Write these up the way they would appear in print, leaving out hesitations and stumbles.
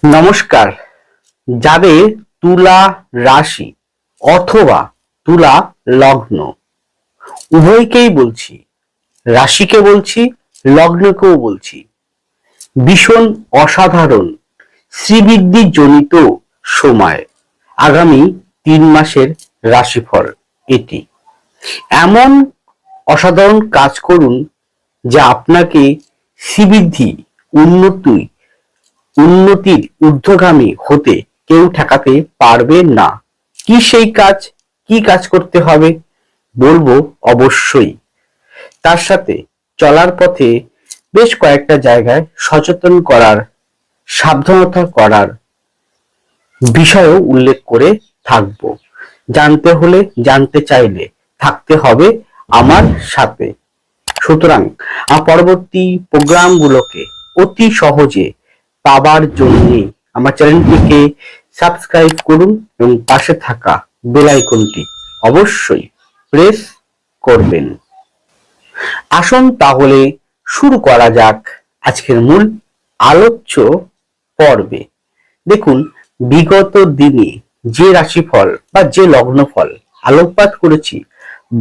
নমস্কার। যাদের তুলা রাশি অথবা তুলা লগ্ন, উভয়কেই বলছি, রাশিকে বলছি, লগ্নকেও বলছি, ভীষণ অসাধারণ শ্রীবৃদ্ধি জনিত সময় আগামী 3 মাসের রাশিফল এটি। এমন অসাধারণ কাজ করুন যা আপনাকে শ্রীবৃদ্ধি উন্নতির ঊর্ধ্বগামী হতে কেউ ঠেকাতে পারবে না। কি সেই কাজ, কি কাজ করতে হবে বলবো অবশ্যই। তার সাথে চলার পথে বেশ কয়েকটা জায়গায় সচেতন করার, সাবধানতা করার বিষয়ও উল্লেখ করে থাকবো। জানতে হলে, জানতে চাইলে থাকতে হবে আমার সাথে। সুতরাং পরবর্তী প্রোগ্রামগুলোকে অতি সহজে পাবার জন্য আমার চ্যানেলটিকে সাবস্ক্রাইব করুন এবং পাশে থাকা বেল আইকনটি অবশ্যই প্রেস করবেন। আসুন তাহলে শুরু করা যাক আজকের মূল আলোচ্য পর্বে। দেখুন, বিগত দিনে যে রাশিফল বা যে লগ্নফল আলোকপাত করেছি,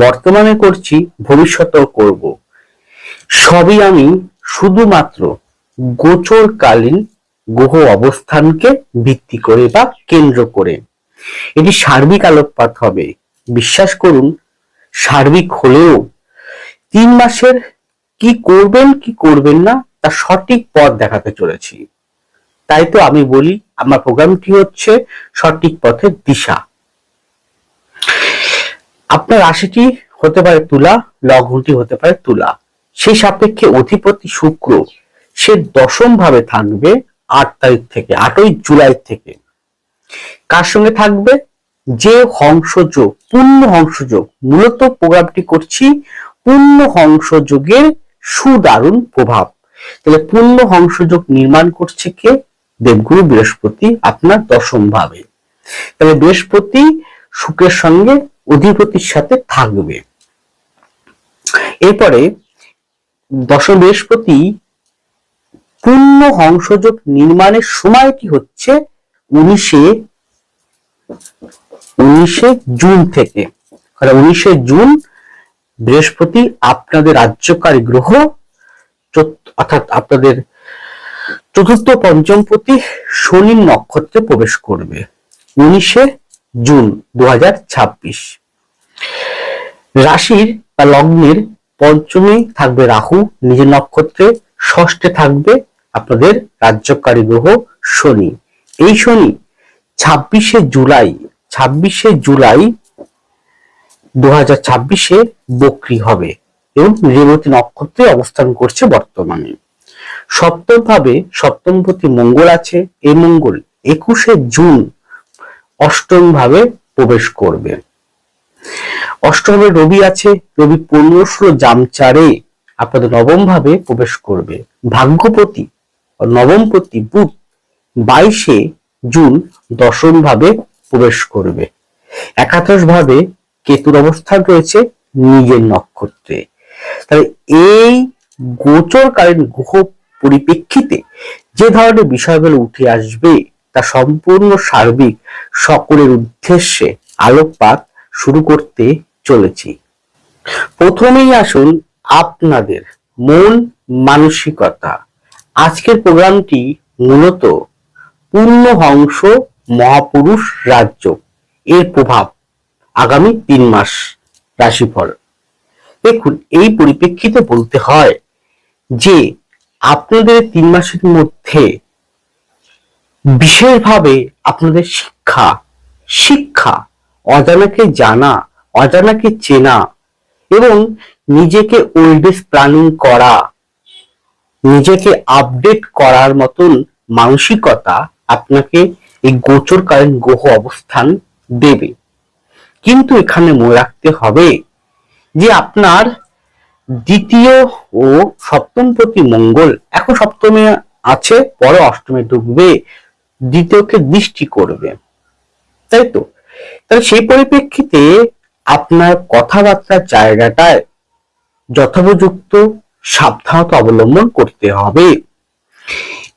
বর্তমানে করছি, ভবিষ্যতেও করব, সবই আমি শুধুমাত্র গোচরকালীন গ্রহ অবস্থানকে ভিত্তি করে বা কেন্দ্র করে। এটি সার্বিক আলোকপাত হবে। বিশ্বাস করুন, সার্বিক হলেও 3 মাসের কি করবেন কি করবেন না তার সঠিক পথ দেখাতে চলেছি। তাই তো আমি বলি, আমার প্রোগ্রামটি হচ্ছে সঠিক পথের দিশা। আপনার রাশিটি হতে পারে তুলা, লগ্নটি হতে পারে তুলা। সেই সাপেক্ষে অধিপতি শুক্র সে 10ম ভাবে থাকবে 8 তারিখ থেকে, 8ই জুলাই থেকে। কার সঙ্গে থাকবে? যে হংসযোগ, পূর্ণ হংসযোগ, মূলত প্রোগ্রামটি করছি পূর্ণ হংসযোগের সুদারুণ প্রভাব। তাহলে পূর্ণ হংসযোগ নির্মাণ করছে কে? দেবগুরু বৃহস্পতি আপনার 10ম ভাবে। তাহলে বৃহস্পতি শুক্রের সঙ্গে অধিপতির সাথে থাকবে। এরপরে 10 বৃহস্পতি পূর্ণ হংসযোগ নির্মাণের সময়টি হচ্ছে 19শে জুন থেকে। 19শে জুন বৃহস্পতি আপনাদের রাজ্যকারী গ্রহ, অর্থাৎ আপনাদের চতুর্থ পঞ্চমপতি শনির নক্ষত্রে প্রবেশ করবে 19শে জুন 2026। রাশির বা লগ্নের পঞ্চমে থাকবে রাহু নিজের নক্ষত্রে, ষষ্ঠে থাকবে আপনাদের রাজ্যকারী গ্রহ শনি। এই শনি 26শে জুলাই 2026 বক্রী হবে এবং রেবতী নক্ষত্রে অবস্থান করছে বর্তমানে। সপ্তম ভাবে সপ্তমপতি মঙ্গল আছে। এই মঙ্গল 21শে জুন অষ্টম ভাবে প্রবেশ করবে। অষ্টমে রবি আছে। রবি 15-16 জামচারে আপনাদের 9ম ভাবে প্রবেশ করবে। ভাগ্যপতি নবমপতি বুধ 22শে জুন 10ম ভাবে প্রবেশ করবে। একাদশ ভাবে কেতুর অবস্থান রয়েছে নিজের নক্ষত্রে। তাহলে এই গোচরকালীন গ্রহ পরিপ্রেক্ষিতে যে ধরনের বিষয়গুলো উঠে আসবে তা সম্পূর্ণ সার্বিক সকলের উদ্দেশ্যে আলোকপাত শুরু করতে চলেছি। প্রথমেই আসুন আপনাদের মন মানসিকতা। আজকের প্রোগ্রামটি মূলত পূর্ণ হংস মহাপুরুষ রাজ্য এর প্রভাব আগামী 3 মাস রাশিফল। দেখুন, এই পরিপ্রেক্ষিতে বলতে হয় যে আপনাদের 3 মাসের মধ্যে বিশেষভাবে আপনাদের শিক্ষা, অজানাকে জানা, অজানাকে চেনা এবং নিজেকে ওয়েলনেস প্ল্যানিং করা, নিজেকে আপডেট করার মতন মানসিকতা আপনাকে এই গোচরকালীন গ্রহ অবস্থান দেবে। কিন্তু এখানে মনে রাখতে হবে যে আপনার দ্বিতীয় ও সপ্তমপতি মঙ্গল এখন সপ্তমে আছে, পরে অষ্টমে ঢুকবে, দ্বিতীয়কে দৃষ্টি করবে, তাই তো? তাহলে সেই পরিপ্রেক্ষিতে আপনার কথাবার্তার জায়গাটায় যথোপযুক্ত সাবধানতা অবলম্বন করতে হবে।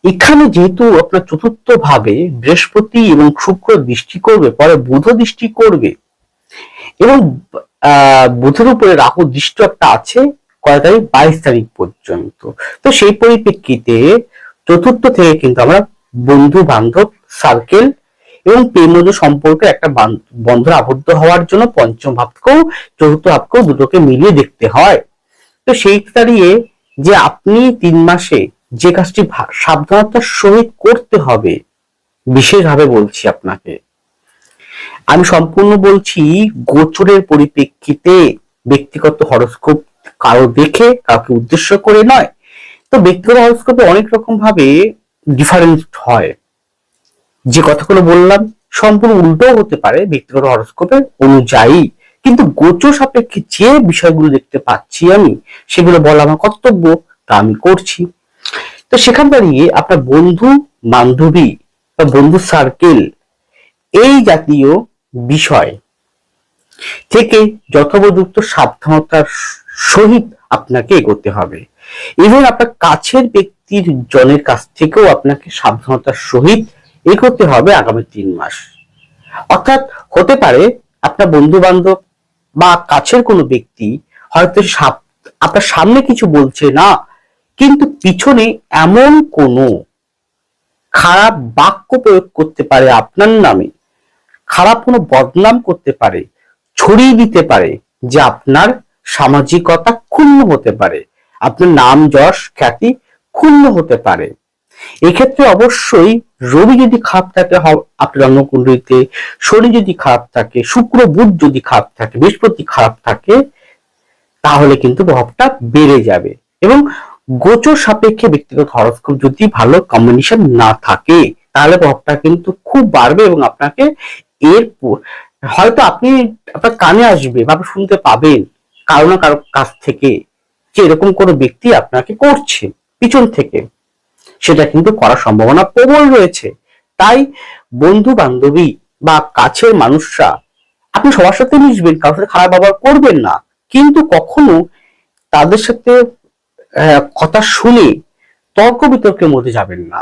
এখানে যেহেতু আপনার চতুর্থ ভাবে বৃহস্পতি এবং শুক্র দৃষ্টি করবে, পরে বুধ দৃষ্টি করবে, এবং বুধের উপরে রাহু দৃষ্টি একটা আছে কয় তারিখ, 22 তারিখ পর্যন্ত। তো সেই পরিপ্রেক্ষিতে চতুর্থ থেকে কিন্তু আমরা বন্ধু বান্ধব সার্কেল এবং প্রেমজ সম্পর্কে একটা বন্ধন আবদ্ধ হওয়ার জন্য পঞ্চম ভাবকেও চতুর্থ ভাবকেও দুটোকে মিলিয়ে দেখতে হয়। তো সেই দাঁড়িয়ে যে আপনি 3 মাসে যে কাজটি সাবধানতার সহিত করতে হবে, বিশেষভাবে বলছি আপনাকে, আমি সম্পূর্ণ বলছি গোচরের পরিপ্রেক্ষিতে, ব্যক্তিগত হরোস্কোপ কারো দেখে কাউকে উদ্দেশ্য করে নয়। তো ব্যক্তিগত হরোস্কোপে অনেক রকম ভাবে ডিফারেন্স হয়, যে কথাগুলো বললাম সম্পূর্ণ উল্টোও হতে পারে ব্যক্তিগত হরোস্কোপের অনুযায়ী, কিন্তু গোচর সাপেক্ষে যে বিষয়গুলো দেখতে পাচ্ছি আমি, সেগুলো বলা আমার কর্তব্য, তা আমি করছি। তো সেখান দাঁড়িয়ে আপনার বন্ধু বান্ধবী বা বন্ধু সার্কেল এই জাতীয় বিষয় থেকে যথোপযুক্ত সাবধানতার সহিত আপনাকে এগোতে হবে, এবং আপনার কাছের ব্যক্তির জনের কাছ থেকেও আপনাকে সাবধানতার সহিত এগোতে হবে আগামী 3 মাস। অর্থাৎ হতে পারে আপনার বন্ধু বান্ধব বা কাছের কোনো ব্যক্তি হয়তো আপনার সামনে কিছু বলছে না, কিন্তু পিছনে এমন কোনো খারাপ বাক্য প্রয়োগ করতে পারে আপনার নামে, খারাপ কোনো বদনাম করতে পারে, ছড়িয়ে দিতে পারে, যে আপনার সামাজিকতা ক্ষুণ্ণ হতে পারে, আপনার নাম যশ খ্যাতি ক্ষুণ্ণ হতে পারে। এক্ষেত্রে অবশ্যই রবি যদি খারাপ থাকে আপনার জন্মকুণ্ডলিতে, শনি যদি খারাপ থাকে, শুক্র বুধ যদি খারাপ থাকে, বৃহস্পতি খারাপ থাকে, তাহলে কিন্তু প্রভাবটা বেড়ে যাবে। এবং গোচর সাপেক্ষে ব্যক্তিগত হরোস্কোপ যদি ভালো কম্বিনেশন না থাকে, তাহলে প্রভাবটা কিন্তু খুব বাড়বে, এবং আপনাকে এর হয়তো আপনার কানে আসবে বা আপনি শুনতে পাবেন কারো না কারো কাছ থেকে যে এরকম কোনো ব্যক্তি আপনাকে করছে পিছন থেকে, সেটা কিন্তু করার সম্ভাবনা প্রবল রয়েছে। তাই বন্ধু বান্ধবী বা কাছের মানুষরা, আপনি সবার সাথে মিশবেন, কারোর সাথে খারাপ ব্যবহার করবেন না, কিন্তু কখনো তাদের সাথে কথা শুনে তর্ক বিতর্কের মধ্যে যাবেন না,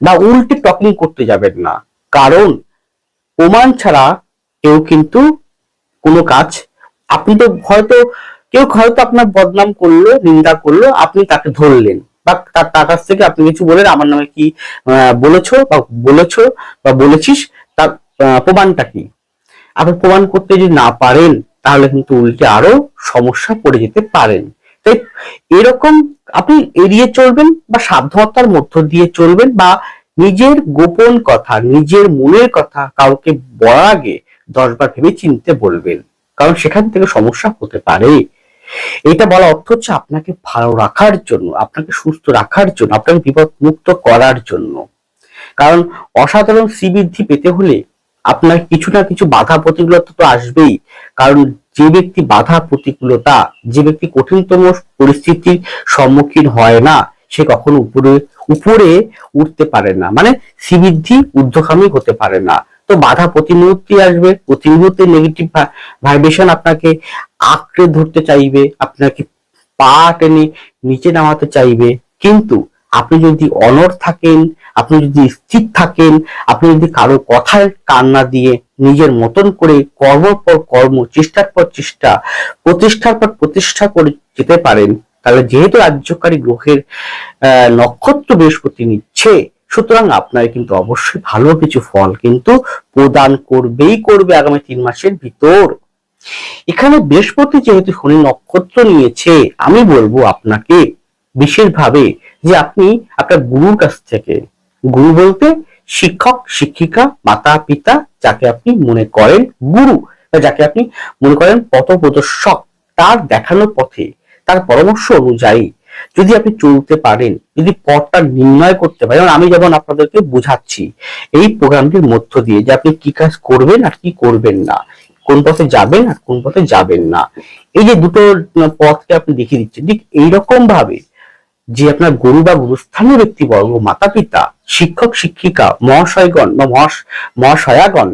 বা উল্টে টকিং করতে যাবেন না। কারণ প্রমাণ ছাড়া কেউ কিন্তু কোনো কাজ, আপনি তো হয়তো কেউ হয়তো আপনার বদনাম করলো, নিন্দা করলো, আপনি তাকে ধরলেন বা তার কাছ থেকে আপনি কিছু বলেন, আমার নামে কি বলেছো বা বলেছিস, তার প্রমাণটা কি? আপনি প্রমাণ করতে যদি না পারেন, তাহলে কিন্তু উল্টে আরো সমস্যা পড়ে যেতে পারেন। তাই এরকম আপনি এড়িয়ে চলবেন বা সাবধানতার মধ্য দিয়ে চলবেন, বা নিজের গোপন কথা, নিজের মনের কথা কাউকে বলার আগে 10 বার ভেবে চিনতে বলবেন, কারণ সেখান থেকে সমস্যা হতে পারে। এটা বলা অর্থ হচ্ছে আপনাকে ভালো রাখার জন্য, আপনাকে সুস্থ রাখার জন্য, আপনাকে বিপদ মুক্ত করার জন্য। কারণ অসাধারণ শ্রীবৃদ্ধি পেতে হলে আপনার কিছু না কিছু বাধা প্রতিকূলতা তো আসবেই। কারণ যে ব্যক্তি বাধা প্রতিকূলতা, যে ব্যক্তি কঠিনতম পরিস্থিতির সম্মুখীন হয় না, সে কখনো উপরে উঠতে পারে না, মানে শ্রীবৃদ্ধি ঊর্ধ্বগামী হতে পারে না। তো বাধা প্রতি মুহূর্তে আসবে, প্রতি মুহূর্তে নেগেটিভ ভাইব্রেশন আপনাকে আঁকড়ে ধরতে চাইবে, আপনাকে পা টেনে নিচে নামাতে চাইবে। কিন্তু আপনি যদি অনড় থাকেন, আপনি যদি স্থির থাকেন, আপনি যদি কারো কথায় কান না দিয়ে নিজের মতন করে কর্মের পর কর্ম, চেষ্টার পর চেষ্টা, প্রতিষ্ঠার পর প্রতিষ্ঠা করে যেতে পারেন, তাহলে যেহেতু রাজ্যকারী গ্রহের নক্ষত্র বৃহস্পতি নিচ্ছে, সুতরাং আপনার কিন্তু অবশ্যই ভালো কিছু ফল কিন্তু প্রদান করবেই করবে আগামী 3 মাসের ভিতর। এখানে বৃহস্পতি যেহেতু শনি নক্ষত্র নিয়েছে, আমি বলবো আপনাকে বিশেষভাবে যে আপনি আপনার গুরুর কাছ থেকে, গুরু বলতে শিক্ষক শিক্ষিকা মাতা পিতা, যাকে আপনি মনে করেন গুরু, যাকে আপনি মনে করেন পথপ্রদর্শক, তার দেখানো পথে, তার পরামর্শ অনুযায়ী যদি আপনি চলতে পারেন, যদি পথটা নির্ণয় করতে পারেন, আমি যেমন আপনাদেরকে বুঝাচ্ছি এই প্রোগ্রামটির মধ্য দিয়ে, যে আপনি কি কাজ করবেন আর কি করবেন না, কোন পথে যাবেন আর কোন পথে যাবেন না, এই যে দুটো পথকে আপনি দেখিয়ে দিচ্ছেন, ঠিক এইরকম ভাবে যে আপনার গুরু বা গুরুস্থানীয় ব্যক্তিবর্গ, মাতা পিতা, শিক্ষক শিক্ষিকা, মহাশয়গণ বা মহাশয়াগণ,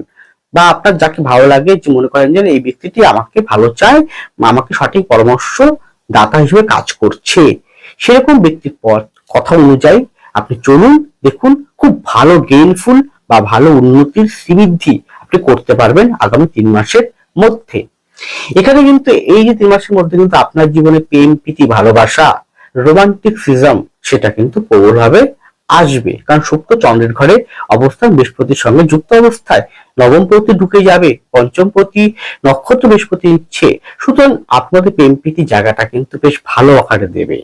বা আপনার যাকে ভালো লাগে, যে মনে করেন যে এই ব্যক্তিটি আমাকে ভালো চায়, আমাকে সঠিক পরামর্শ দাতা হিসেবে কাজ করছে, সেরকম ব্যক্তির পথ কথা অনুযায়ী আপনি চলুন, দেখুন খুব ভালো গেইনফুল বা ভালো উন্নতির শ্রীবৃদ্ধি আপনি করতে পারবেন আগামী 3 মাসের মধ্যে। এখানে কিন্তু এই যে 3 মাসের মধ্যে কিন্তু আপনার জীবনে প্রেম প্রীতি ভালোবাসা রোমান্টিক সিজম সেটা কিন্তু প্রবলভাবে আসবে, কারণ শুক্র চন্দ্রের ঘরে অবস্থান বৃহস্পতির সঙ্গে যুক্ত অবস্থায় নবম প্রতি ঢুকে যাবে, পঞ্চম প্রতি নক্ষত্র বৃহস্পতি নিচ্ছে, সুতরাং আপনাদের প্রেম প্রীতি জায়গাটা কিন্তু বেশ ভালো আকারে দেবে।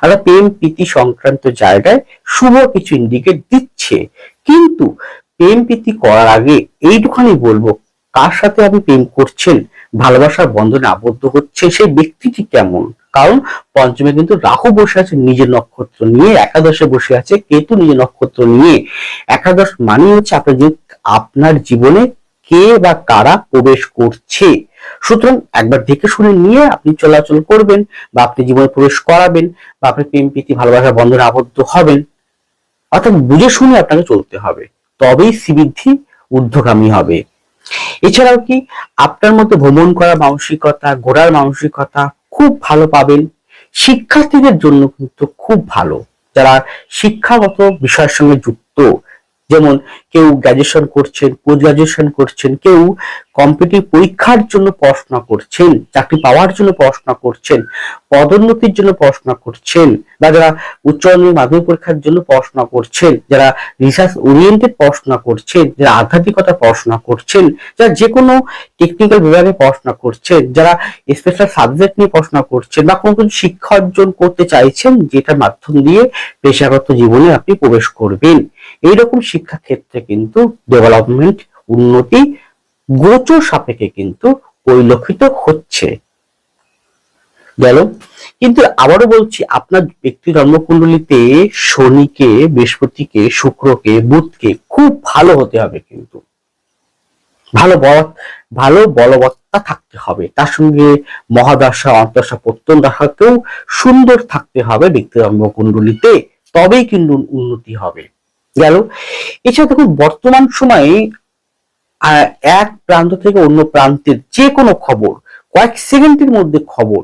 আর প্রেম প্রীতি সংক্রান্ত জায়গায় শুভ কিছু ইন্ডিকেট দিচ্ছে, কিন্তু প্রেম প্রীতি করার আগে এইটুখানি বলবো, কার সাথে আপনি প্রেম করছেন, ভালোবাসার বন্ধনে আবদ্ধ হচ্ছে সেই ব্যক্তিটি কেমন। কারণ পঞ্চমে কিন্তু রাহু বসে আছে নিজের নক্ষত্র নিয়ে, একাদশে বসে আছে কেতু নিজের নক্ষত্র নিয়ে। একাদশ মানে হচ্ছে আপনার জীবনে কে বা কারা প্রবেশ করছে। সুতরাং একবার দেখে শুনে নিয়ে আপনি চলাচল করবেন, বা আপনি জীবনে প্রবেশ করাবেন, বা আপনি প্রেম প্রীতি ভালোবাসার বন্ধনে আবদ্ধ হবেন। অর্থাৎ বুঝে শুনে আপনাকে চলতে হবে, তবেই শ্রীবৃদ্ধি ঊর্ধ্বগামী হবে। এছাড়াও কি আপনার মধ্যে ভ্রমণ করার মানসিকতা, ঘোরার মানসিকতা খুব ভালো পাবেন। শিক্ষার্থীদের জন্য কিন্তু খুব ভালো, যারা শিক্ষাগত বিষয়ের সঙ্গে যুক্ত, যেমন কেউ গ্রাজুয়েশন করছেন, পোস্ট গ্রাজুয়েশন করছেন, কেউ কম্পিটিটিভ পরীক্ষার জন্য পড়াশোনা করছেন, চাকরি পাওয়ার জন্য পড়াশোনা করছেন, পদোন্নতির জন্য পড়াশোনা করছেন, বা যারা উচ্চ মাধ্যমিক পরীক্ষার জন্য পড়াশোনা করছেন, যারা রিসার্চ ওরিয়েন্টেড পড়াশোনা করছেন, যারা আধ্যাত্মিকতা পড়াশোনা করছেন, যারা যে কোনো টেকনিক্যাল বিভাগে পড়াশোনা করছেন, যারা স্পেশাল সাবজেক্ট নিয়ে পড়াশোনা করছেন, বা কোনো কিছু শিক্ষা অর্জন করতে চাইছেন যেটার মাধ্যম দিয়ে পেশাগত জীবনে আপনি প্রবেশ করবেন, এইরকম শিক্ষা ক্ষেত্রে কিন্তু ডেভেলপমেন্ট, উন্নতি গোচর সাপেক্ষে কিন্তু পরিলক্ষিত হচ্ছে। গেল। কিন্তু আবারও বলছি, আপনার ব্যক্তি জন্মকুণ্ডলিতে শনিকে, বৃহস্পতিকে, শুক্রকে, বুধকে খুব ভালো হতে হবে, কিন্তু ভালো বলবত্তা থাকতে হবে, তার সঙ্গে মহাদশা, অন্তর্দশা, প্রত্যন্ত দশাতেও সুন্দর থাকতে হবে ব্যক্তি জন্মকুণ্ডলিতে, তবেই কিন্তু উন্নতি হবে। গেল। এছাড়া দেখুন, বর্তমান সময়ে এক প্রান্ত থেকে অন্য প্রান্তের যে কোনো খবর, কয়েক সেকেন্ডের মধ্যে খবর,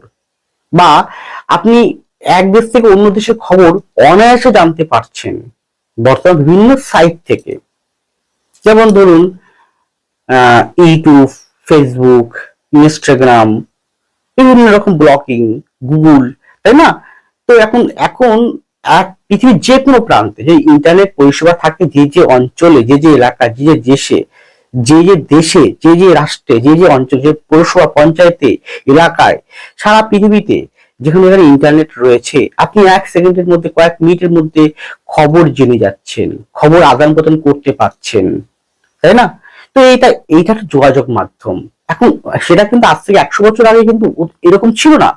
বা আপনি এক দেশ থেকে অন্য দেশের খবর অনায়াসে জানতে পারছেন বর্তমান বিভিন্ন সাইট থেকে। যেমন ধরুন ইউটিউব, ফেসবুক, ইনস্টাগ্রাম, বিভিন্ন রকম ব্লগিং, গুগল, তাই না? তো এখন পৃথিবীর যে কোনো প্রান্তে যে ইন্টারনেট পরিষেবা থাকে, যে যে অঞ্চলে, যে যে এলাকা, যে যে দেশে, যে যে রাষ্ট্রে, যে যে অঞ্চল, যে পৌরসভা, পঞ্চায়েতে, এলাকায়, সারা পৃথিবীতে যেখানে ইন্টারনেট রয়েছে, আপনি এক সেকেন্ডের মধ্যে, কয়েক মিনিটের মধ্যে খবর জেনে যাচ্ছেন, খবর আদান প্রদান করতে পারছেন, তাই না? তো এইটা একটা যোগাযোগ মাধ্যম। এখন সেটা কিন্তু আজ থেকে 100 বছর আগে কিন্তু এরকম ছিল না।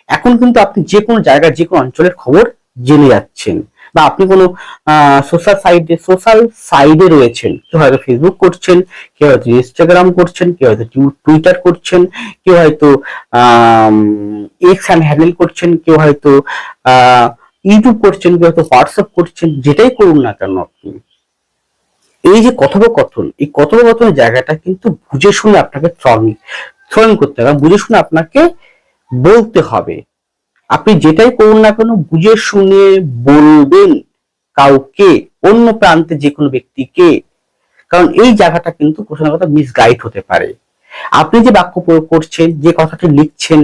এখন কিন্তু আপনি যে কোনো জায়গায়, যে কোনো অঞ্চলের খবর জেনে যাচ্ছেন, বা আপনি কোনো সোশ্যাল সাইডে রয়েছেন, কেউ হয়তো ফেসবুক করছেন, কেউ হয়তো ইনস্টাগ্রাম করছেন, কেউ হয়তো টুইটার করছেন, কেউ হয়তো এক্স হ্যান্ডেল করছেন, কেউ হয়তো ইউটিউব করছেন, কেউ হয়তো হোয়াটসঅ্যাপ করছেন, যেটাই করুন না কেন আপনি, এই যে কথোপকথন, এই কথোপকথনের জায়গাটা কিন্তু বুঝে শুনে আপনাকে থ্রোয়িং করতে হবে, বুঝে শুনে আপনাকে বলতে হবে। আপনি যেটাই করুন না কেন বুঝে শুনে বলবেন কাউকে, অন্য প্রান্তে যে কোনো ব্যক্তিকে, কারণ এই জায়গাটা কিন্তু কোথাও না কোথাও মিসগাইড হতে পারে। আপনি যে বাক্য প্রয়োগ করছেন, যে কথাটি লিখছেন,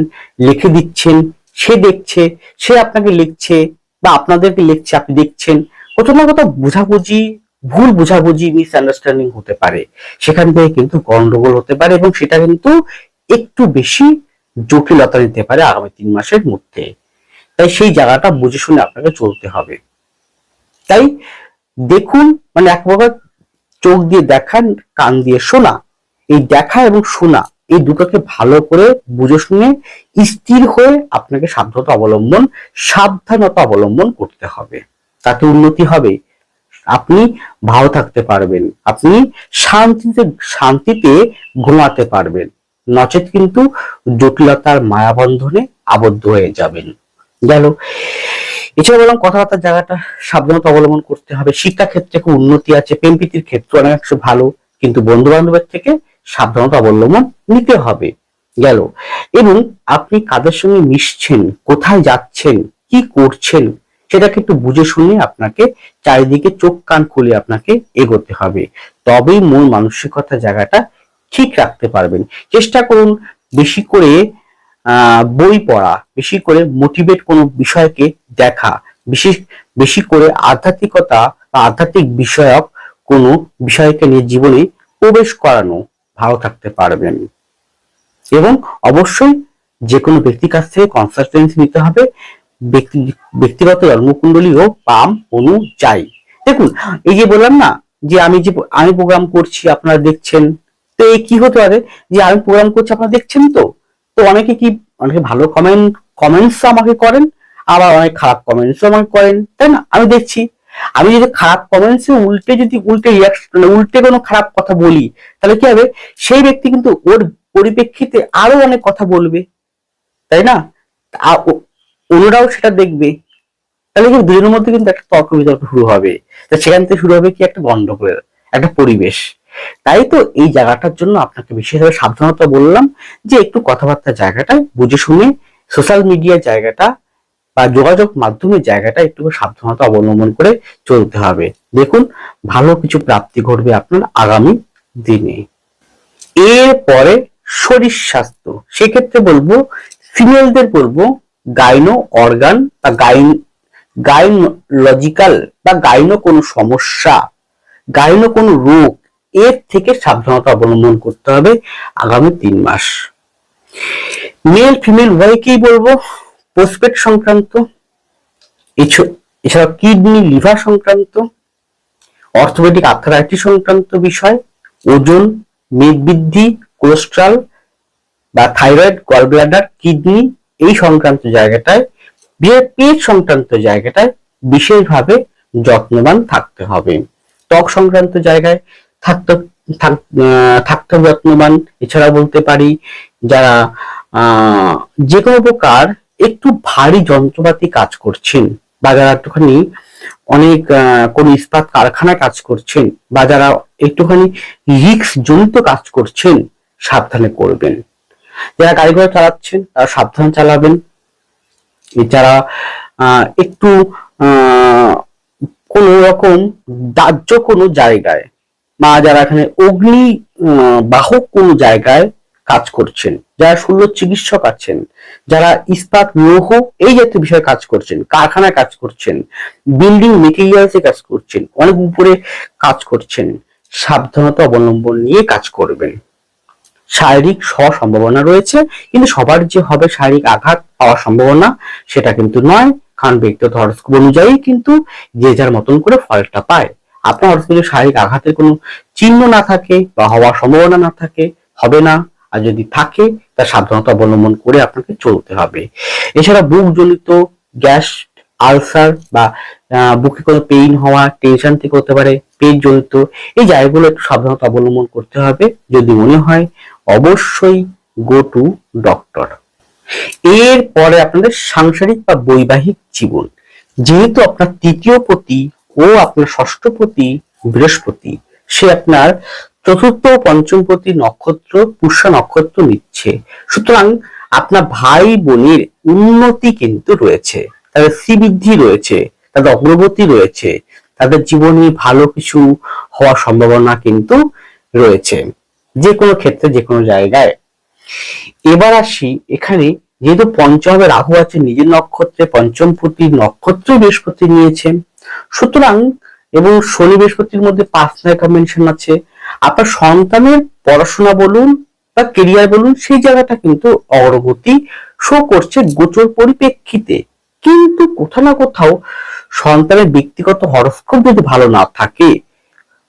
লিখে দিচ্ছেন, সে দেখছে, সে আপনাকে লিখছে, বা আপনাদেরকে লিখছে, আপনি দেখছেন, কোথাও না কোথাও ভুল বুঝাবুঝি, মিসআন্ডারস্ট্যান্ডিং হতে পারে, সেখান থেকে কিন্তু গন্ডগোল হতে পারে, এবং সেটা কিন্তু একটু বেশি জটিলতা নিতে পারে আগামী 3 মাসের মধ্যে। তাই সেই জায়গাটা বুঝে শুনে আপনাকে চলতে হবে। তাই দেখুন, মানে এক প্রকার চোখ দিয়ে দেখান, কান দিয়ে শোনা, এই দেখা এবং শোনা, এই দুটোকে ভালো করে বুঝে শুনে স্থির হয়ে আপনাকে সাবধানতা অবলম্বন করতে হবে, তাতে উন্নতি হবে, আপনি ভালো থাকতে পারবেন, আপনি শান্তিতে ঘুমাতে পারবেন, নচেত কিন্তু জটিলতার মায়াবন্ধনে আবদ্ধ হয়ে যাবেন। গেল। এছাড়া বললাম, কথাবার্তার জায়গাটা সাবধানতা অবলম্বন করতে হবে। শিক্ষা ক্ষেত্রে খুব উন্নতি আছে, প্রেম প্রীতির ক্ষেত্রে অনেক ভালো, কিন্তু বন্ধু বান্ধবের থেকে সাবধানতা অবলম্বন নিতে হবে। গেল। এবং আপনি কাদের সঙ্গে মিশছেন, কোথায় যাচ্ছেন, কি করছেন, সেটাকে একটু বুঝে শুনে আপনাকে চারিদিকে চোখ কান খুলে আপনাকে এগোতে হবে, তবেই মন মানসিকতা জায়গাটা ঠিক রাখতে পারবেন। চেষ্টা করুন বেশি করে বই পড়া, বেশি করে মোটিভেট কোনো বিষয়কে দেখা, বেশি বেশি করে আধ্যাত্মিকতা বা আধ্যাত্মিক বিষয়ক কোনো বিষয়কে নিয়ে জীবনে প্রবেশ করানো, ভালো থাকতে পারবেন। এবং অবশ্যই যে কোনো ব্যক্তির কাছ থেকে কনসালটেন্সি নিতে হবে, ব্যক্তিগত জন্মকুণ্ডলী ও পাম অনুযায়ী। দেখুন, এই যে বললাম না যে আমি প্রোগ্রাম করছি আপনারা দেখছেন, তো এই কি হতে পারে যে আমি প্রোগ্রাম করছি আপনারা দেখছেন, তো তো অনেকে ভালো কমেন্টস আমাকে করেন, আবার অনেক খারাপ কমেন্টস আমাকে করেন, তাই না? আমি দেখছি, আমি যদি খারাপ কমেন্টসে উল্টে রিয়াকশন, উল্টে কোনো খারাপ কথা বলি, তাহলে কি হবে, সেই ব্যক্তি কিন্তু ওর পরিপ্রেক্ষিতে আরো অনেক কথা বলবে, তাই না? অন্যরাও সেটা দেখবে, তাহলে কিন্তু দুজনের মধ্যে কিন্তু একটা তর্ক বিতর্ক শুরু হবে। সেখান থেকে শুরু হবে কি একটা গন্ডগোলের একটা পরিবেশ। তাই তো এই জায়গাটার জন্য আপনাকে বিশেষভাবে সাবধানতা বললাম যে একটু কথাবার্তার জায়গাটা বুঝে শুনে, সোশ্যাল মিডিয়ার জায়গাটা বা যোগাযোগ মাধ্যমের জায়গাটা একটু সাবধানতা অবলম্বন করে চলতে হবে। দেখুন, ভালো কিছু প্রাপ্তি ঘটবে আপনার আগামী দিনে। এরপরে শরীর স্বাস্থ্য, সেক্ষেত্রে বলবো ফিমেলদের বলবো গাইনো অর্গান বা গাইনোলজিক্যাল বা গাইনো কোনো সমস্যা, গাইনো কোনো রোগ, এর থেকে সাবধানতা অবলম্বন করতে হবে আগামী 3 মাস। মেল ফিমেল উভয়কেই বলবো প্রসপেট সংক্রান্ত, এছাড়া কিডনি লিভার সংক্রান্ত, অর্থোপেডিক আর্থ্রাইটিস সংক্রান্ত বিষয়, ওজন, মেদ বৃদ্ধি, কোলেস্ট্রল বা থাইরয়েড, গলব্লাডার, কিডনি এই সংক্রান্ত জায়গাটায়, পেট সংক্রান্ত জায়গাটায় বিশেষভাবে যত্নবান থাকতে হবে। ত্বক সংক্রান্ত জায়গায় থাকতে যত্নবান। এছাড়া বলতে পারি যারা যে কোনো প্রকার একটু ভারী যন্ত্রপাতি কাজ করছেন, বা যারা একটুখানি অনেক কোন ইস্পাত কারখানায় কাজ করছেন, বা যারা একটুখানি রিস্ক জনিত কাজ করছেন, সাবধানে করবেন। যারা গাড়ি ঘোড়া চালাচ্ছেন তারা সাবধান চালাবেন। যারা একটু কোন রকম দাহ্য কোনো জায়গায়, বা যারা এখানে অগ্নি বাহক কোনো জায়গায় কাজ করছেন, যারা শল্য চিকিৎসক আছেন, যারা ইস্পাত লৌহ এই জাতীয় বিষয়ে কাজ করছেন, কারখানায় কাজ করছেন, বিল্ডিং মেটেরিয়ালসে কাজ করছেন, অনেক উপরে কাজ করছেন, সাবধানতা অবলম্বন নিয়ে কাজ করবেন। শারীরিক সম্ভাবনা রয়েছে, কিন্তু সবার যে হবে শারীরিক আঘাত পাওয়ার সম্ভাবনা সেটা কিন্তু নয়, কারণ ব্যক্তিগত হরস্কোপ অনুযায়ী কিন্তু যে যার মতন করে ফলটা পায়। আপনার হরস্কোপে শারীরিক আঘাতের কোনো চিহ্ন না থাকে বা হওয়ার সম্ভাবনা না থাকে, হবে না, আর যদি থাকে তার সাবধানতা অবলম্বন করে আপনাকে চলতে হবে। এছাড়া বুক জনিত গ্যাস, আলসার বা বুকে কোনো পেইন হওয়া, টেনশন থেকে হতে পারে, পেট জনিত এই জায়গাগুলো একটু সাবধানতা অবলম্বন করতে হবে। যদি মনে হয় অবশ্যই গো টু ডক্টর। এরপরে আপনাদের সাংসারিক বা বৈবাহিক জীবন, যেহেতু আপনার তৃতীয় পতি ও আপনার ষষ্ঠ পতি বৃহস্পতি, সে আপনার চতুর্থ ও পঞ্চম পতি নক্ষত্র পুষ্যা নক্ষত্র নিচ্ছে, সুতরাং আপনার ভাই বোনের উন্নতি কিন্তু রয়েছে, তাদের শ্রীবৃদ্ধি রয়েছে, তাদের অগ্রগতি রয়েছে, তাদের জীবনে ভালো কিছু হওয়ার সম্ভাবনা কিন্তু রয়েছে, যে কোনো ক্ষেত্রে যে কোনো জায়গায়। এবার আসি এখানে, যেহেতু পঞ্চমে রাহু আছে নিজের নক্ষত্রে, পঞ্চম পতি নক্ষত্র বৃহস্পতি নিয়েছে, সুতরাং এবং শনি বৃহস্পতির মধ্যে পার্সোনাল কম্বিনেশন আছে, আপনার সন্তানের পড়াশোনা বলুন বা কেরিয়ার বলুন সেই জায়গাটা কিন্তু অগ্রগতি শো করছে গোচর পরিপ্রেক্ষিতে। কিন্তু কোথাও না কোথাও সন্তানের ব্যক্তিগত হরস্কোপ যদি ভালো না থাকে,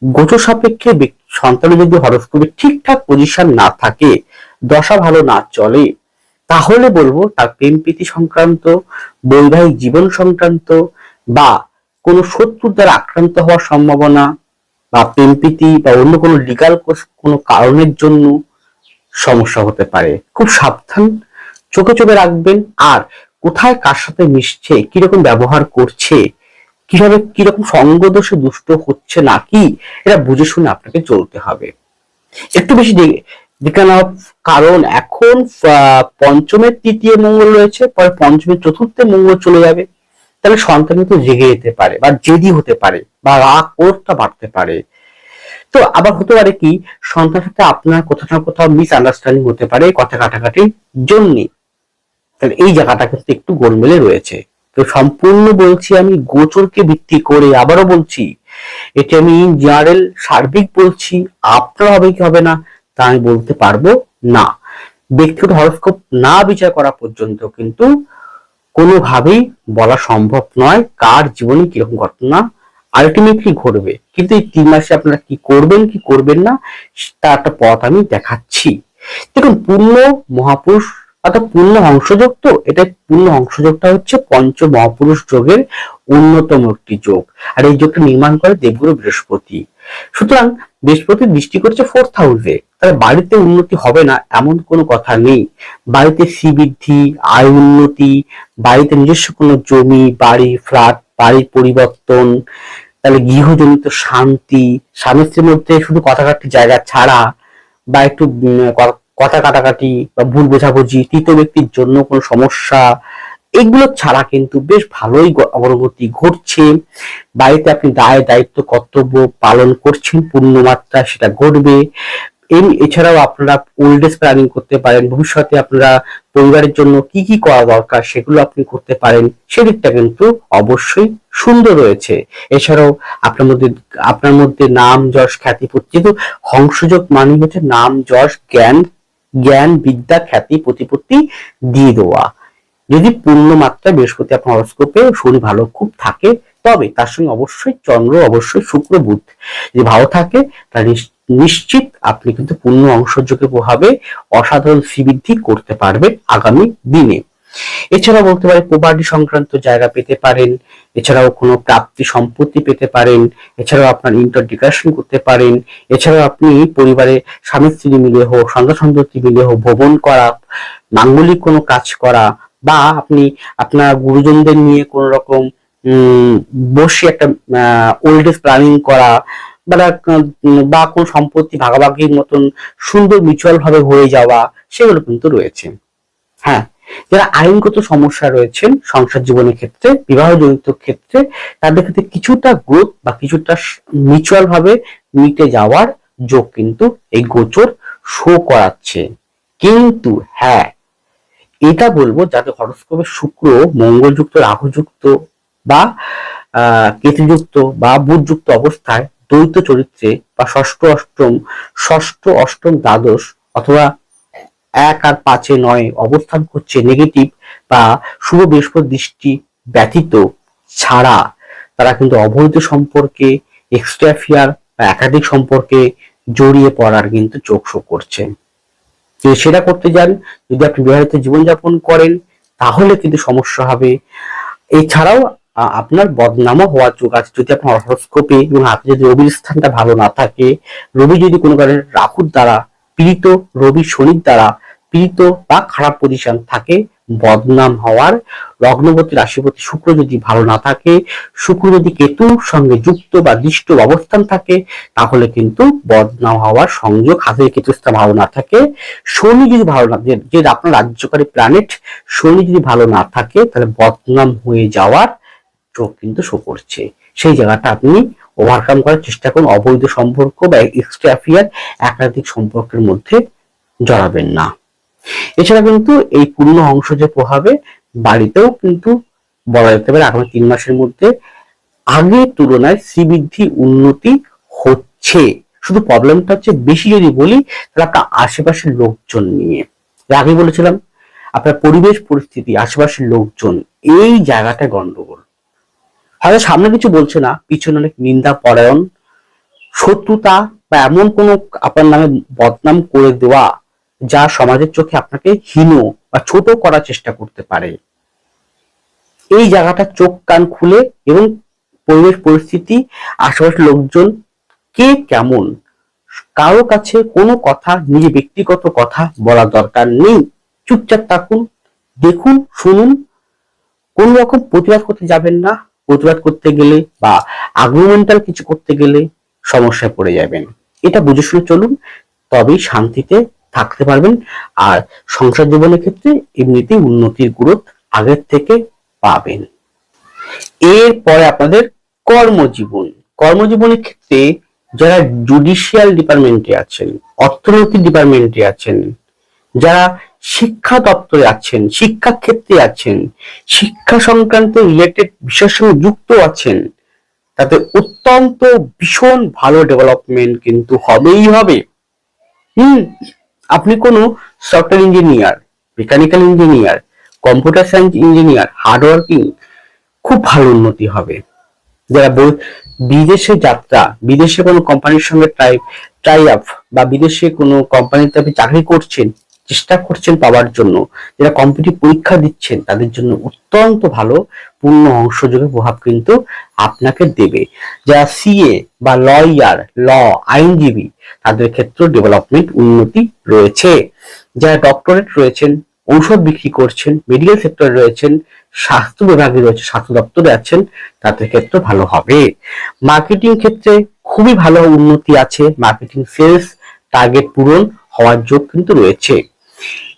গোচর সাপেক্ষে সন্তানের যদি হরস্কোপে ঠিকঠাক পজিশন না থাকে, দশা ভালো না চলে, তাহলে বলবো তার প্রেম প্রীতি সংক্রান্ত, বৈবাহিক জীবন সংক্রান্ত বা কোনো শত্রুর দ্বারা আক্রান্ত হওয়ার সম্ভাবনা, বা প্রেম প্রীতি বা অন্য কোনো লিগাল কোনো কারণের জন্য সমস্যা হতে পারে। খুব সাবধান, চোখে চোখে রাখবেন। আর কোথায় কার সাথে মিশছে, কিরকম ব্যবহার করছে, কিভাবে কিরকম সঙ্গ দোষে দুষ্ট হচ্ছে নাকি, এটা বুঝে শুনে আপনাকে চলতে হবে। একটু বেশি দেখে নাও, কারণ এখন পঞ্চমের তৃতীয় মঙ্গল রয়েছে, পরে পঞ্চমের চতুর্থে মঙ্গল চলে যাবে, তাহলে সন্তান কিন্তু রেগে যেতে পারে বা জেদি হতে পারে বা রাগ ক্রোধটা বাড়তে পারে। তো আবার হতে পারে কি, সন্তানের সাথে আপনার কোথাও না কোথাও মিসআন্ডারস্ট্যান্ডিং হতে পারে কথা কাটাকাটির জন্য। তাহলে এই জায়গাটা কিন্তু একটু গোলমেলে রয়েছে। তো সম্পূর্ণ বলছি আমি গোচরকে ভিত্তি করে, আবারও বলছি এটি আমি জেনারেল সার্বিক বলছি, আপনার হবে কি হবে না তা আমি বলতে পারবো না। ব্যক্তিগত হরোস্কোপ না বিচার করা পর্যন্ত কিন্তু কোনোভাবেই বলা সম্ভব নয় কার জীবনে কিরকম ঘটনা আলটিমেটলি ঘটবে। কিন্তু এই 3 মাসে আপনারা কি করবেন কি করবেন না তার একটা পথ আমি দেখাচ্ছি। দেখুন, পূর্ণ মহাপুরুষ অর্থাৎ পূর্ণ হংসযোগ, তো এটা পূর্ণ হংসযোগটা হচ্ছে পঞ্চ মহাপুরুষ যোগের অন্যতম একটি যোগ, আর এই যোগটা নির্মাণ করে দেবগুরু বৃহস্পতি। সুতরাং বৃহস্পতি দৃষ্টি করছে 4th হাউসে, তাহলে বাড়িতে উন্নতি হবে না এমন কোনো কথা নেই। বাড়িতে শ্রীবৃদ্ধি, আয় উন্নতি, বাড়িতে নিজস্ব কোনো জমি বাড়ি ফ্ল্যাট বাড়ির পরিবর্তন, তাহলে গৃহজনিত শান্তি, স্বামী স্ত্রীর মধ্যে শুধু কথা কাটার জায়গা ছাড়া বা একটু কথা কাটাকাটি বা ভুল বোঝাবুঝি, তৃতীয় ব্যক্তির জন্য কোনো সমস্যা, এগুলো ছাড়া কিন্তু বেশ ভালোই অগ্রগতি ঘটছে। বাড়িতে আপনি দায় দায়িত্ব কর্তব্য পালন করছেন পূর্ণমাত্রা, সেটা ঘটবে। এছাড়াও আপনারা ওল্ড এজ প্ল্যানিং করতে পারেন, ভবিষ্যতে আপনারা পরিবারের জন্য কি কি করা দরকার সেগুলো আপনি করতে পারেন, সেদিকটা কিন্তু অবশ্যই সুন্দর রয়েছে। এছাড়াও আপনার মধ্যে নাম যশ খ্যাতি, যেহেতু হংসযোগ মানে হচ্ছে নাম যশ জ্ঞান, জ্ঞান বিদ্যা খ্যাতি প্রতিপত্তি দিয়ে দেওয়া। যদি পূর্ণ মাত্রায় বৃহস্পতি আপনার হরোস্কোপে শনি ভালো খুব থাকে, তবে তার সঙ্গে অবশ্যই চন্দ্র, অবশ্যই শুক্র বুধ যদি ভালো থাকে, তাহলে নিশ্চিত আপনি কিন্তু পূর্ণ অংশযোগের প্রভাবে অসাধারণ শ্রীবৃদ্ধি করতে পারবেন আগামী দিনে। এছাড়াও বলতে পারেন প্রপার্টি সংক্রান্ত জায়গা পেতে পারেন, এছাড়াও কোনো প্রাপ্তি সম্পত্তি পেতে পারেন, এছাড়াও আপনার ইন্টার ডিকাশন করতে পারেন, এছাড়াও আপনি পরিবারে স্বামী স্ত্রী মিলে হোক, সন্তান সন্ততি মিলে হোক ভ্রমণ করা, মাঙ্গলিক কোনো কাজ করা, বা আপনি আপনার গুরুজনদের নিয়ে কোন রকম বসে একটা ওল্ড এজ প্ল্যানিং করা, বা কোন সম্পত্তি ভাগাভাগির মতন সুন্দর মিউচুয়াল ভাবে হয়ে যাওয়া, সেগুলো কিন্তু রয়েছে। হ্যাঁ, যারা আইনগত সমস্যা রয়েছেন সংসার জীবনের ক্ষেত্রে, বিবাহ জনিত ক্ষেত্রে, তাদের ক্ষেত্রে কিছুটা গ্রোথ বা কিছুটা মিউচুয়াল ভাবে মিটে যাওয়ার যোগ কিন্তু এই গোচর শো করাচ্ছে। কিন্তু হ্যাঁ, এটা বলবো যাদের হরোস্কোপে শুক্র মঙ্গলযুক্ত, রাহুযুক্ত বা কেতুযুক্ত বা বুধযুক্ত অবস্থায় দ্বৈত চরিত্রে বা ষষ্ঠ অষ্টম দ্বাদশ অথবা 1 আর 5 9 অবস্থান করছে নেগেটিভ বা শুভ বৃহস্পতি দৃষ্টি ব্যতীত ছাড়া, তারা কিন্তু অবৈধ সম্পর্কে, এক্সট্রা অ্যাফেয়ার বা একাধিক সম্পর্কে জড়িয়ে পড়ার কিন্তু যোগ শো করছে। যদি সেটা করতে যান, যদি আপনি বিবাহিত জীবনযাপন করেন, তাহলে কিন্তু সমস্যা হবে। এছাড়াও আপনার বদনামও হওয়ার যোগ আছে যদি আপনার হরোস্কোপে এবং হাতে যদি রবির স্থানটা ভালো না থাকে, রবি যদি কোনো কারণে রাহুর দ্বারা পীড়িত, রবি শনির দ্বারা পীড়িত বা খারাপ পজিশন থাকে, বদনাম হওয়ার, লগ্নপতি রাশিপতি শুক্র যদি ভালো না থাকে, শুক্র যদি কেতুর সঙ্গে যুক্ত বা দৃষ্ট অবস্থান থাকে, তাহলে কিন্তু বদনাম হওয়ার সংযোগ, হাতে কেতুস্থা ভালো না থাকে, শনি যদি ভালো না, যে আপনার রাজ্যকারী প্ল্যানেট শনি যদি ভালো না থাকে, তাহলে বদনাম হয়ে যাওয়ার যোগ কিন্তু শো করছে। সেই জায়গাটা আপনি ওভারকাম করার চেষ্টা করুন, অবৈধ সম্পর্ক বা এক্সট্রা অ্যাফেয়ার একাধিক সম্পর্কের মধ্যে জড়াবেন না। এছাড়া কিন্তু এই পূর্ণ অংশ যে প্রভাবে বাড়িতেও কিন্তু বলা যেতে পারে আগামী 3 মাসের মধ্যে আগের তুলনায় শ্রীবৃদ্ধি উন্নতি হচ্ছে। শুধু প্রবলেমটা হচ্ছে বেশি যদি বলি তাহলে আপনার আশেপাশের লোকজন নিয়ে, আগে বলেছিলাম আপনার পরিবেশ পরিস্থিতি, আশেপাশের লোকজন, এই জায়গাটা গন্ডগোল। হয়তো সামনে কিছু বলছে না, পিছনে অনেক নিন্দা পরায়ণ, শত্রুতা বা এমন কোনো আপনার নামে বদনাম করে দেওয়া যা সমাজের চোখে আপনাকে হীন বা ছোট করার চেষ্টা করতে পারে। এই জায়গাটা চোখ কান খুলে এবং পরিবেশ পরিস্থিতি, আশেপাশের লোকজন কে কেমন, কারো কাছে কোনো কথা, নিজে ব্যক্তিগত কথা বলা দরকার নেই। চুপচাপ থাকুন, দেখুন, শুনুন, কোন রকম প্রতিবাদ করতে যাবেন না। প্রতিবাদ করতে গেলে বা আর্গুমেন্টাল কিছু করতে গেলে সমস্যায় পড়ে যাবেন। এটা বুঝে শুনে চলুন, তবেই শান্তিতে থাকতে পারবেন। আর সংসার জীবনের ক্ষেত্রে এমনিতেই উন্নতির গ্রোথ আগের থেকে পাবেন। এরপরে আপনাদের কর্মজীবন। কর্মজীবনের ক্ষেত্রে যারা জুডিশিয়াল ডিপার্টমেন্টে আছেন, অর্থনৈতিক ডিপার্টমেন্টে আছেন, যারা শিক্ষা দপ্তরে আছেন, শিক্ষা ক্ষেত্রে আছেন, শিক্ষা সংক্রান্ত রিলেটেড বিষয়ের সঙ্গে যুক্ত আছেন, তাতে অত্যন্ত ভীষণ ভালো ডেভেলপমেন্ট কিন্তু হবেই হবে। আপনি কোনো software engineer, mechanical engineer, computer science engineer, hardworking, খুব ভালো উন্নতি হবে। যারা বিদেশে যাত্রা, বিদেশে কোনো কোম্পানির সঙ্গে ট্রাই আপ বা বিদেশে কোনো কোম্পানিতে আপনি চাকরি করছেন, চেষ্টা করছেন পাওয়ার জন্য, যারা কম্পিটিটিভ পরীক্ষা দিচ্ছেন, তাদের জন্য অত্যন্ত ভালো পূর্ণ অংশযোগের প্রভাব কিন্তু আপনাকে দেবে। যারা সিএ বা লয়ার, আইনজীবী, তাদের ক্ষেত্রে ডেভেলপমেন্ট উন্নতি রয়েছে। যারা ডক্টরেট রয়েছেন, ঔষধ বিক্রি করছেন, মেডিকেল সেক্টরে রয়েছেন, স্বাস্থ্য বিভাগে রয়েছে, স্বাস্থ্য দপ্তরে আছেন, তাদের ক্ষেত্রে ভালো হবে। মার্কেটিং ক্ষেত্রে খুবই ভালো উন্নতি আছে। মার্কেটিং সেলস টার্গেট পূরণ হওয়ার যোগ কিন্তু রয়েছে।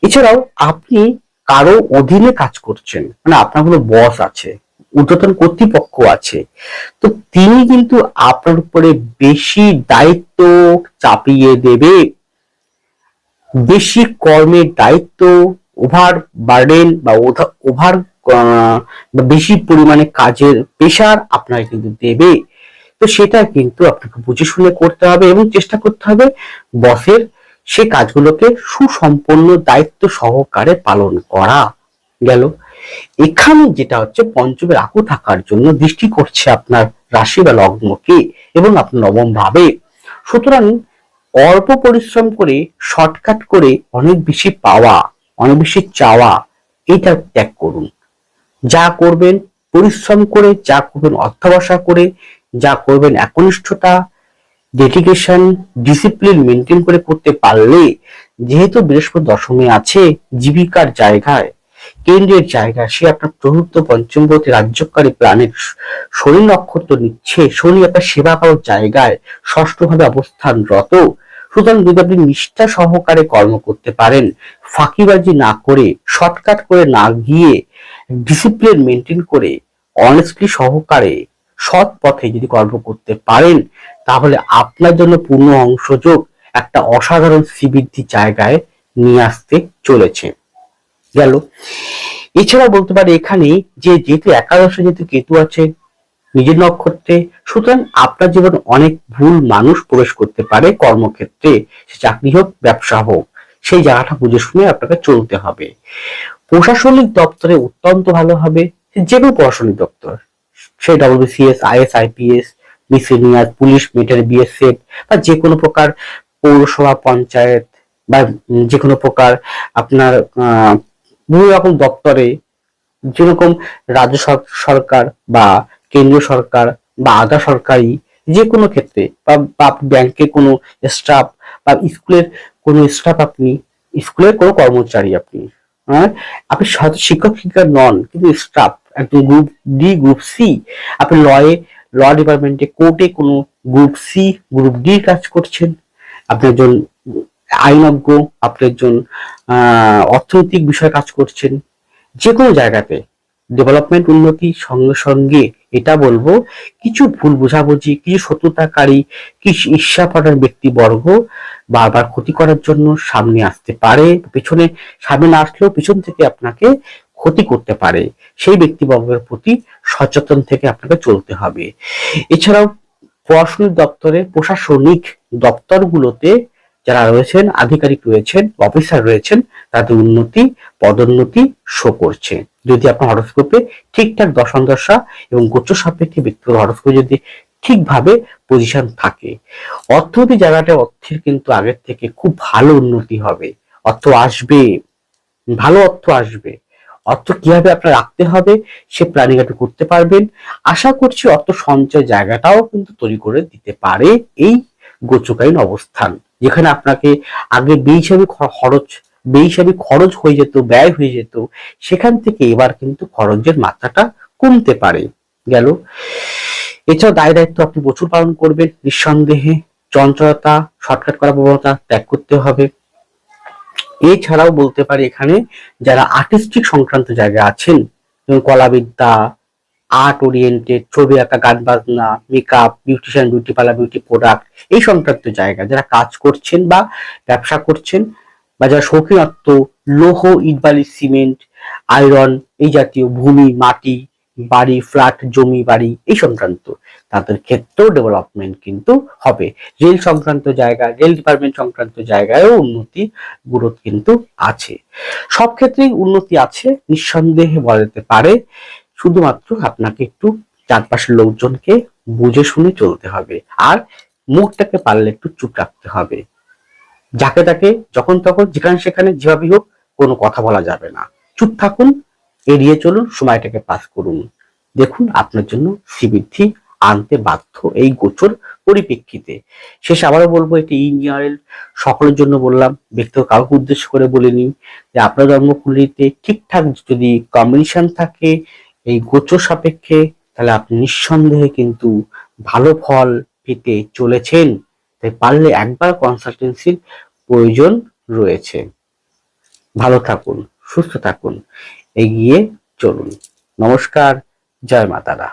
এছাড়াও আপনি কারো অধীনে কাজ করছেন, মানে আপনার কোনো বস আছে, ঊর্ধ্বতন কর্তৃপক্ষ আছে, তো তিনি কিন্তু আপনার উপরে বেশি দায়িত্ব চাপিয়ে দেবে। বেশি কর্মের দায়িত্ব, ওভার বার্ডেন বা ওভার বেশি পরিমাণে কাজের প্রেশার আপনাকে কিন্তু দেবে। তো সেটা কিন্তু আপনাকে বুঝে শুনে করতে হবে এবং চেষ্টা করতে হবে বসের সে কাজগুলোকে সুসম্পন্ন দায়িত্ব সহকারে পালন করা। গেল। এখানে যেটা হচ্ছে পঞ্চমে রাহু থাকার জন্য দৃষ্টি করছে আপনার রাশি বা লগ্নকে এবং আপনার নবম ভাবে। সুতরাং অল্প পরিশ্রম করে শর্টকাট করে অনেক বেশি পাওয়া, অনেক বেশি চাওয়া, এটা ত্যাগ করুন। যা করবেন পরিশ্রম করে, যা করবেন অধ্যবসায় করে, যা করবেন একনিষ্ঠতা, ডেডিকেশন, ডিসিপ্লিন মেনটেন করে করতে পারলে, যেহেতু বৃহস্পতি দশমে আছে, জীবিকার জায়গায়, কেন্দ্রের জায়গায়, সে আপনার চতুর্থ পঞ্চমপতি রাজ্যকারী প্ল্যানেট শনি নক্ষত্র নিচ্ছে, শনি আপনার সেবা করার জায়গায় ষষ্ঠভাবে অবস্থানরত। সুতরাং যদি আপনি নিষ্ঠা সহকারে কর্ম করতে পারেন, ফাঁকিবাজি না করে, শর্টকাট করে না গিয়ে, ডিসিপ্লিন মেনটেন করে, অনেস্টলি সহকারে, সৎ পথে যদি কর্ম করতে পারেন, তাহলে আপনার জন্য পূর্ণ অংশযোগ একটা অসাধারণ শ্রীবৃদ্ধি জায়গায় নিয়ে আসতে চলেছে। গেল। এছাড়া বলতে পারি এখানে যে যেহেতু একাদশে যেহেতু কেতু আছে নিজের নক্ষত্রে, সুতরাং আপনার জীবনে অনেক ভুল মানুষ প্রবেশ করতে পারে কর্মক্ষেত্রে, সে চাকরি হোক ব্যবসা হোক, সেই জায়গাটা বুঝে শুনে আপনাকে চলতে হবে। প্রশাসনিক দপ্তরে অত্যন্ত ভালো হবে, যে কোনো প্রশাসনিক দপ্তর, সেই WBCS, is, IPS, miscellaneous, police, military, BSF বা যে কোনো প্রকার পৌরসভা, পঞ্চায়েত বা যে কোনো প্রকার আপনার বিভিন্ন রকম দপ্তরে, যেরকম রাজ্য সরকার বা কেন্দ্রীয় সরকার বা আধা সরকারি যে কোনো ক্ষেত্রে, বা ব্যাংকে কোনো স্টাফ বা স্কুলের কোনো স্টাফ, আপনি স্কুলের কোনো কর্মচারী, আপনি আপনি শিক্ষক শিক্ষিকা নন কিন্তু স্টাফ, একদম গ্রুপ ডি, গ্রুপ সি, আপনি ল ডিপার্টমেন্টে, কোর্টে কোনো গ্রুপ সি, গ্রুপ ডি কাজ করছেন, আপনি একজন আইনজ্ঞ, আপনি একজন অর্থনৈতিক বিষয়ে কাজ করছেন, যে কোনো জায়গাতে ডেভেলপমেন্ট উন্নতি সঙ্গে সঙ্গে এটা বলবো কিছু ভুল বোঝাবুঝি, কিছু শত্রুতাকারী, কিছু ঈর্ষাপরায়ণ ব্যক্তিবর্গ বারবার ক্ষতি করার জন্য সামনে আসতে পারে, পেছনে সামনে না আসলেও পিছন থেকে আপনাকে ক্ষতি করতে পারে। সেই ব্যক্তিবর্গের প্রতি সচেতন থেকে আপনাকে চলতে হবে। এছাড়াও প্রশাসনিক দপ্তরে, প্রশাসনিক দপ্তরগুলোতে যারা রয়েছেন, আধিকারিক রয়েছেন, অফিসার রয়েছেন, তাদের উন্নতি, পদোন্নতি শো করছে। যদি আপনার হরস্কোপে ঠিকঠাক দশা এবং গোচর সাপেক্ষে ব্যক্তিগত হরস্কোপে যদি ঠিকভাবে পজিশন থাকে, অর্থনৈতিক জায়গাটা অর্থের কিন্তু আগের থেকে খুব ভালো উন্নতি হবে। অর্থ আসবে, ভালো অর্থ আসবে। অর্থ কিভাবে আপনার রাখতে হবে সে প্ল্যানিং আপনি করতে পারবেন। আশা করছি অর্থ সঞ্চয় জায়গাটাও কিন্তু তৈরি করে দিতে পারে এই গোচরকালীন অবস্থান, যেখানে আপনাকে আগে বেহিসাবি খরচ হয়ে যেত, ব্যয় হয়ে যেত, সেখান থেকে এবার কিন্তু খরচের মাত্রাটা কমতে পারে। গেল। এছাড়াও দায় দায়িত্ব আপনি প্রচুর পালন করবেন নিঃসন্দেহে। চঞ্চলতা, শর্টকাট করার প্রবণতা ত্যাগ করতে হবে। এছাড়াও বলতে পারি এখানে যারা আর্টিস্টিক সংক্রান্ত জায়গায় আছেন, যেমন কলাবিদ্যা, আর্ট ওরিয়েন্টেড, ছবি আঁকা, গান বাজনা, makeup, beautician, beauty parlour, beauty product, এই সংক্রান্ত জায়গা যারা কাজ করছেন বা ব্যবসা করছেন, বা যারা শৌখিনত্ব, লৌহ, ইট, বালি, সিমেন্ট, আয়রন, এই জাতীয় ভূমি, মাটি, বাড়ি, ফ্ল্যাট, জমি, বাড়ি, এই সংক্রান্ত, তাদের ক্ষেত্রেও ডেভেলপমেন্ট কিন্তু হবে। রেল সংক্রান্ত জায়গা, রেল ডিপার্টমেন্ট সংক্রান্ত জায়গায়ও উন্নতি গ্রোথ কিন্তু আছে। সব ক্ষেত্রেই উন্নতি আছে নিঃসন্দেহে বলা যেতে পারে। শুধুমাত্র আপনাকে একটু চারপাশের লোকজনকে বুঝে শুনে চলতে হবে, আর মুখটাকে পারলে একটু চুপ রাখতে হবে। যাকে তাকে যখন তখন যেখানে সেখানে যেভাবেই হোক কোনো কথা বলা যাবে না। চুপ থাকুন, এড়িয়ে চলুন, সময়টাকে পাস করুন। দেখুন আপনার জন্য শ্রীবৃদ্ধি আনতে বাধ্য এই গোচর পরিপ্রেক্ষিতে। শেষে আবারও বলবো, এটি ইন জেনারেল সকলের জন্য বললাম, ব্যক্তিগত কাউকে উদ্দেশ্য করে বলিনি। যে আপনার জন্মকুণ্ডলিতে ঠিকঠাক যদি কম্বিনেশন থাকে এই গোচর সাপেক্ষে, তাহলে আপনি নিঃসন্দেহে কিন্তু ভালো ফল পেতে চলেছেন। তাই পারলে একবার কনসালটেন্সির প্রয়োজন রয়েছে। ভালো থাকুন, সুস্থ থাকুন, এগিয়ে চলুন। নমস্কার, জয় মা তারা।